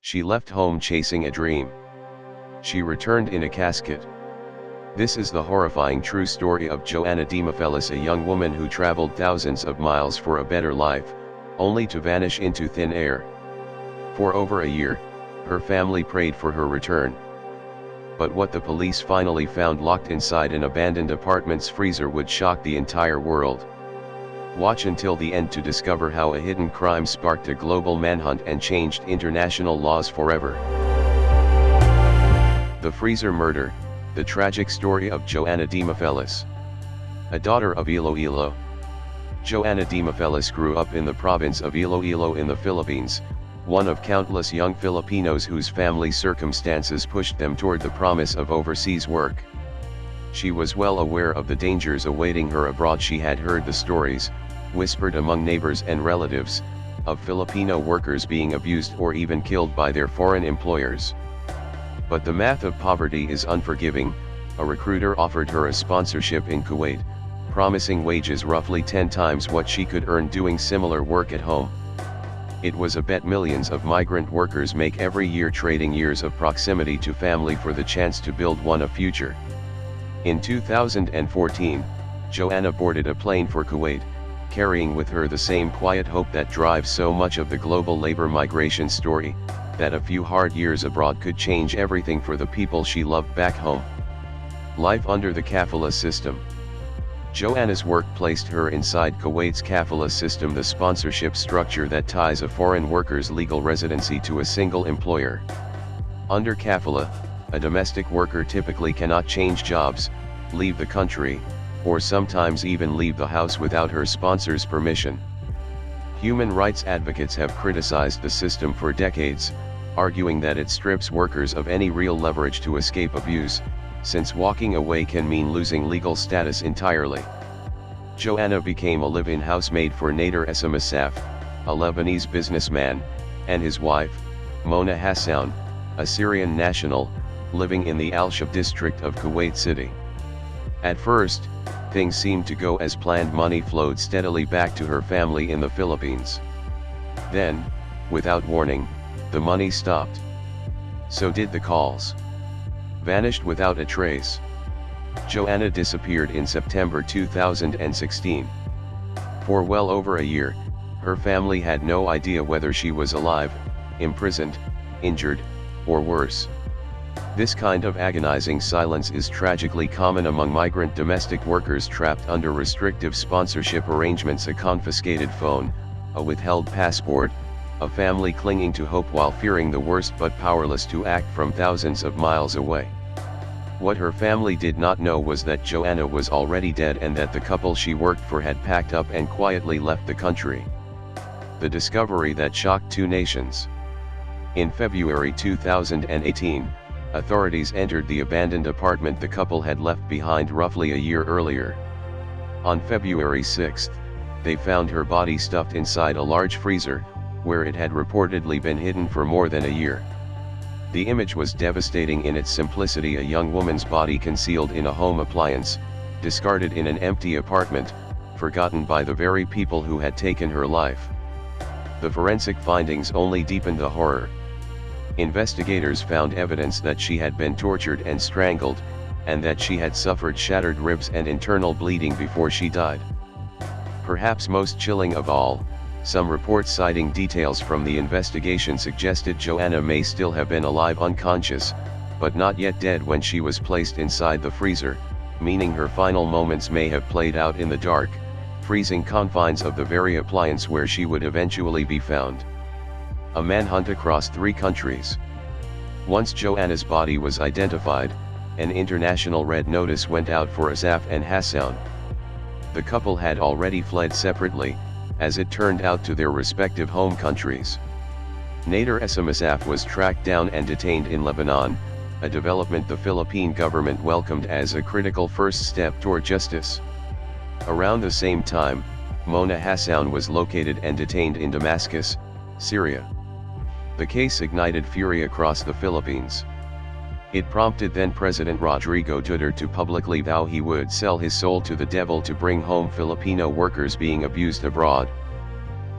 She left home chasing a dream. She returned in a casket. This is the horrifying true story of Joanna Demafelis, a young woman who traveled thousands of miles for a better life, only to vanish into thin air. For over a year, her family prayed for her return. But what the police finally found locked inside an abandoned apartment's freezer would shock the entire world. Watch until the end to discover how a hidden crime sparked a global manhunt and changed international laws forever. The Freezer Murder, the tragic story of Joanna Demafelis. A daughter of Iloilo. Joanna Demafelis grew up in the province of Iloilo in the Philippines, one of countless young Filipinos whose family circumstances pushed them toward the promise of overseas work. She was well aware of the dangers awaiting her abroad. She had heard the stories, whispered among neighbors and relatives, of Filipino workers being abused or even killed by their foreign employers. But the math of poverty is unforgiving. A recruiter offered her a sponsorship in Kuwait, promising wages roughly 10 times what she could earn doing similar work at home. It was a bet millions of migrant workers make every year, trading years of proximity to family for the chance to build a future. In 2014, Joanna boarded a plane for Kuwait, carrying with her the same quiet hope that drives so much of the global labor migration story, that a few hard years abroad could change everything for the people she loved back home. Life under the Kafala system. Joanna's work placed her inside Kuwait's Kafala system, the sponsorship structure that ties a foreign worker's legal residency to a single employer. Under Kafala, a domestic worker typically cannot change jobs, leave the country, or sometimes even leave the house without her sponsor's permission. Human rights advocates have criticized the system for decades, arguing that it strips workers of any real leverage to escape abuse, since walking away can mean losing legal status entirely. Joanna became a live-in housemaid for Nader Esmasaf, a Lebanese businessman, and his wife, Mona Hassan, a Syrian national, living in the Al-Shab district of Kuwait City. At first, things seemed to go as planned. Money flowed steadily back to her family in the Philippines. Then, without warning, the money stopped. So did the calls. Vanished without a trace. Joanna disappeared in September 2016. For well over a year, her family had no idea whether she was alive, imprisoned, injured, or worse. This kind of agonizing silence is tragically common among migrant domestic workers trapped under restrictive sponsorship arrangements. A confiscated phone, a withheld passport, a family clinging to hope while fearing the worst but powerless to act from thousands of miles away. What her family did not know was that Joanna was already dead and that the couple she worked for had packed up and quietly left the country. The discovery that shocked two nations. In February 2018, authorities entered the abandoned apartment the couple had left behind roughly a year earlier. On February 6, they found her body stuffed inside a large freezer, where it had reportedly been hidden for more than a year. The image was devastating in its simplicity: a young woman's body concealed in a home appliance, discarded in an empty apartment, forgotten by the very people who had taken her life. The forensic findings only deepened the horror. Investigators found evidence that she had been tortured and strangled, and that she had suffered shattered ribs and internal bleeding before she died. Perhaps most chilling of all, some reports citing details from the investigation suggested Joanna may still have been alive, unconscious, but not yet dead when she was placed inside the freezer, meaning her final moments may have played out in the dark, freezing confines of the very appliance where she would eventually be found. A manhunt across 3 countries. Once Joanna's body was identified, an international red notice went out for Asaf and Hassan. The couple had already fled separately, as it turned out, to their respective home countries. Nader Esmasaf was tracked down and detained in Lebanon, a development the Philippine government welcomed as a critical first step toward justice. Around the same time, Mona Hassan was located and detained in Damascus, Syria. The case ignited fury across the Philippines. It prompted then-President Rodrigo Duterte to publicly vow he would sell his soul to the devil to bring home Filipino workers being abused abroad.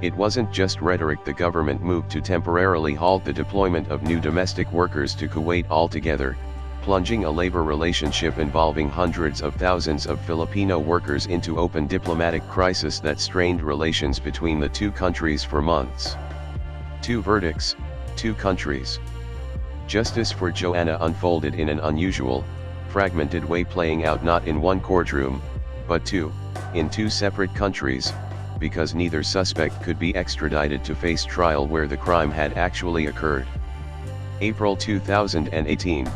It wasn't just rhetoric. The government moved to temporarily halt the deployment of new domestic workers to Kuwait altogether, plunging a labor relationship involving hundreds of thousands of Filipino workers into open diplomatic crisis that strained relations between the two countries for months. Two verdicts, two countries. Justice for Joanna unfolded in an unusual, fragmented way, playing out not in one courtroom, but in two separate countries, because neither suspect could be extradited to face trial where the crime had actually occurred. April 2018,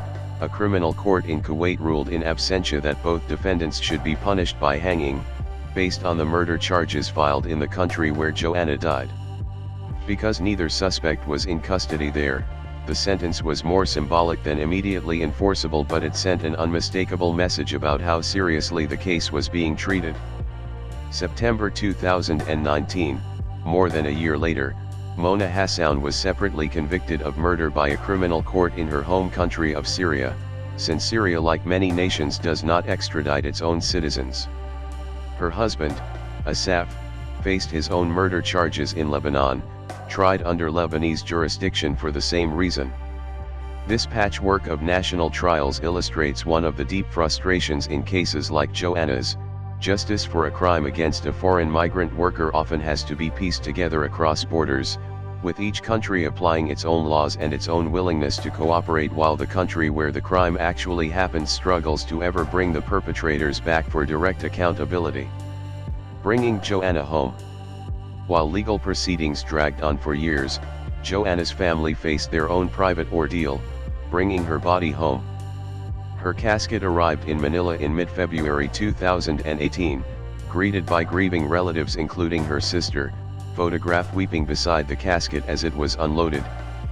a criminal court in Kuwait ruled in absentia that both defendants should be punished by hanging, based on the murder charges filed in the country where Joanna died. Because neither suspect was in custody there, the sentence was more symbolic than immediately enforceable, but it sent an unmistakable message about how seriously the case was being treated. September 2019, more than a year later, Mona Hassan was separately convicted of murder by a criminal court in her home country of Syria, since Syria, like many nations, does not extradite its own citizens. Her husband, Asaf, faced his own murder charges in Lebanon, tried under Lebanese jurisdiction for the same reason. This patchwork of national trials illustrates one of the deep frustrations in cases like Joanna's. Justice for a crime against a foreign migrant worker often has to be pieced together across borders, with each country applying its own laws and its own willingness to cooperate, while the country where the crime actually happened struggles to ever bring the perpetrators back for direct accountability. Bringing Joanna home. While legal proceedings dragged on for years, Joanna's family faced their own private ordeal, bringing her body home. Her casket arrived in Manila in mid-February 2018, greeted by grieving relatives including her sister, photographed weeping beside the casket as it was unloaded,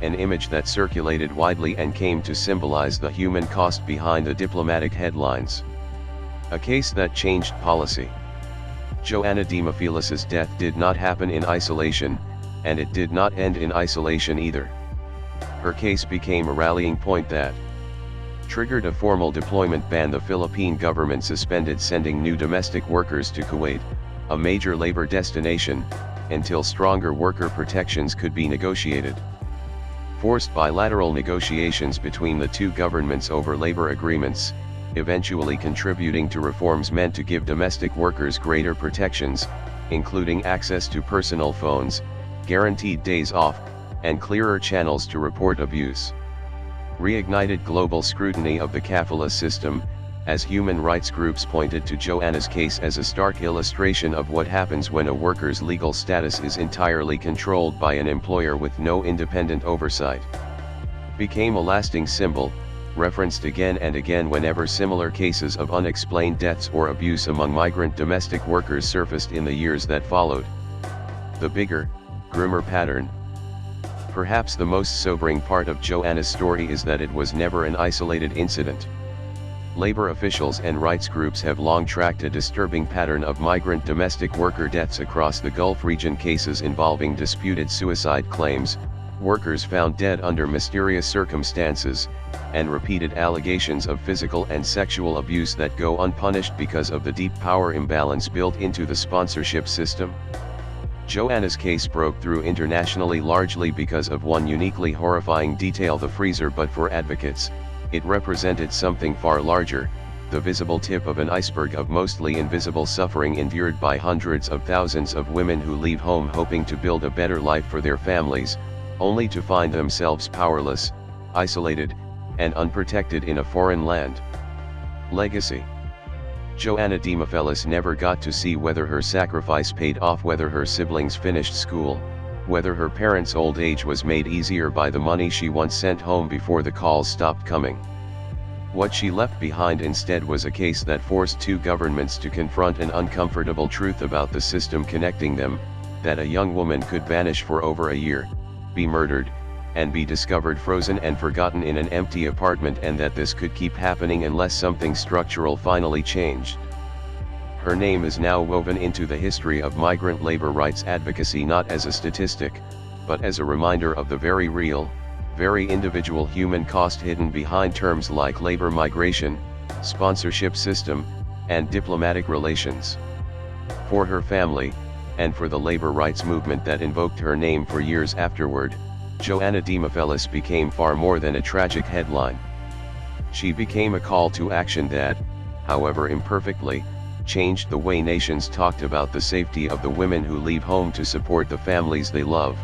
an image that circulated widely and came to symbolize the human cost behind the diplomatic headlines. A case that changed policy. Joanna Demafelis' death did not happen in isolation, and it did not end in isolation either. Her case became a rallying point that triggered a formal deployment ban. The Philippine government suspended sending new domestic workers to Kuwait, a major labor destination, until stronger worker protections could be negotiated. Forced bilateral negotiations between the two governments over labor agreements, eventually contributing to reforms meant to give domestic workers greater protections, including access to personal phones, guaranteed days off, and clearer channels to report abuse. Reignited global scrutiny of the Kafala system, as human rights groups pointed to Joanna's case as a stark illustration of what happens when a worker's legal status is entirely controlled by an employer with no independent oversight. Became a lasting symbol, referenced again and again whenever similar cases of unexplained deaths or abuse among migrant domestic workers surfaced in the years that followed. The bigger, grimmer pattern. Perhaps the most sobering part of Joanna's story is that it was never an isolated incident. Labor officials and rights groups have long tracked a disturbing pattern of migrant domestic worker deaths across the Gulf region, cases involving disputed suicide claims, workers found dead under mysterious circumstances, and repeated allegations of physical and sexual abuse that go unpunished because of the deep power imbalance built into the sponsorship system. Joanna's case broke through internationally largely because of one uniquely horrifying detail: the freezer. But for advocates, it represented something far larger, the visible tip of an iceberg of mostly invisible suffering endured by hundreds of thousands of women who leave home hoping to build a better life for their families, only to find themselves powerless, isolated, and unprotected in a foreign land. Legacy. Joanna Demafelis never got to see whether her sacrifice paid off, whether her siblings finished school, whether her parents' old age was made easier by the money she once sent home before the calls stopped coming. What she left behind instead was a case that forced two governments to confront an uncomfortable truth about the system connecting them, that a young woman could vanish for over a year, be murdered, and be discovered frozen and forgotten in an empty apartment, and that this could keep happening unless something structural finally changed. Her name is now woven into the history of migrant labor rights advocacy, not as a statistic, but as a reminder of the very real, very individual human cost hidden behind terms like labor migration, sponsorship system, and diplomatic relations. For her family, and for the labor rights movement that invoked her name for years afterward, Joanna Demafelis became far more than a tragic headline. She became a call to action that, however imperfectly, changed the way nations talked about the safety of the women who leave home to support the families they love.